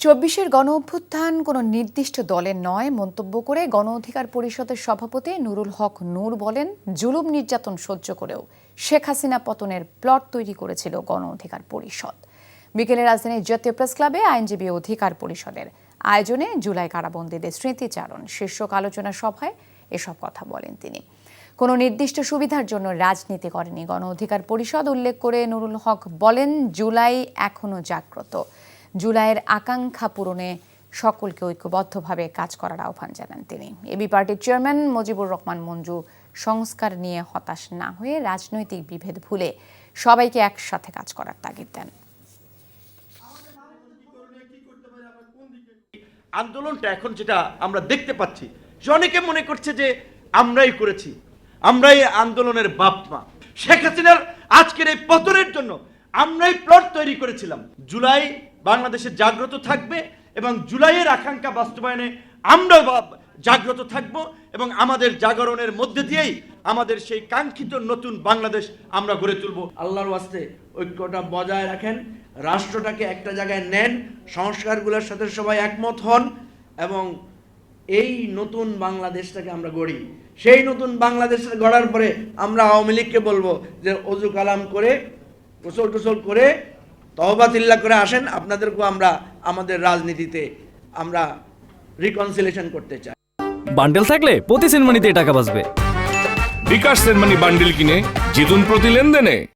২০২৪-এর গণ-অভ্যুত্থান কোনো নির্দিষ্ট দলের নয় মন্তব্য করে গণ অধিকার পরিষদের সভাপতি নুরুল হক নূর বলেন, জুলুম নির্যাতন সহ্য করেও শেখ হাসিনা পতনের প্লট তৈরি করেছিল গণ অধিকার পরিষদ। বিকেলে রাজধানীর জাতীয় প্রেস ক্লাবে আইনজীবী অধিকার পরিষদের আয়োজনে জুলাই কারাবন্দীদের স্মৃতিচারণ শীর্ষক আলোচনা সভায় এসব কথা বলেন তিনি। কোনো নির্দিষ্ট সুবিধার জন্য রাজনীতি করেনি গণ অধিকার পরিষদ উল্লেখ করে নুরুল হক বলেন, জুলাই এখনো জাগ্রত। জুলাইয়ের আকাঙ্ক্ষা পূরণে সকলকে ঐক্যবদ্ধভাবে কাজ করার আহ্বান জানান তিনি। এবি পার্টির চেয়ারম্যান মুজিবুর রহমান মঞ্জু সংস্কার নিয়ে হতাশ না হয়ে রাজনৈতিক বিভেদ ভুলে সবাইকে একসাথে কাজ করার তাগিদ দেন। আন্দোলনটা এখন যেটা আমরা দেখতে পাচ্ছি যে অনেকে মনে করছে যে আমরাই করেছি, আমরাই আন্দোলনের বাপ মা। শেখ হাসিনার আজকের এই পতনের জন্য আমরাই প্লট তৈরি করেছিলাম। জুলাই বাংলাদেশে জাগ্রত থাকবে এবং জুলাইয়ের আকাঙ্ক্ষা বাস্তবায়নে আমরা জাগ্রত থাকব এবং আমাদের জাগরণের মধ্যে দিয়েই আমাদের সেই কাঙ্ক্ষিত নতুন বাংলাদেশ আমরা গড়ে তুলব। আল্লাহর ওয়াস্তে ঐক্যটা বজায় রাখেন, রাষ্ট্রটাকে একটা জায়গায় নেন, সংস্কারগুলোর সাথে সবাই একমত হন এবং এই নতুন বাংলাদেশটাকে আমরা গড়ি। সেই নতুন বাংলাদেশটা গড়ার পরে আমরা আওয়ামী লীগকে বলবো যে অজু কালাম করে গোসল টোসল করে তওবা তিল্লা করে আসেন, আপনাদেরকেও আমরা আমাদের রাজনীতিতে আমরা রিকনসিলিয়েশন করতে চাই। বান্ডেল থাকলে প্রতি সেনমানিতে টাকা বাঁচবে। বিকাশ সেনমানি বান্ডেল কিনে জিতুন প্রতি লেনদেনে।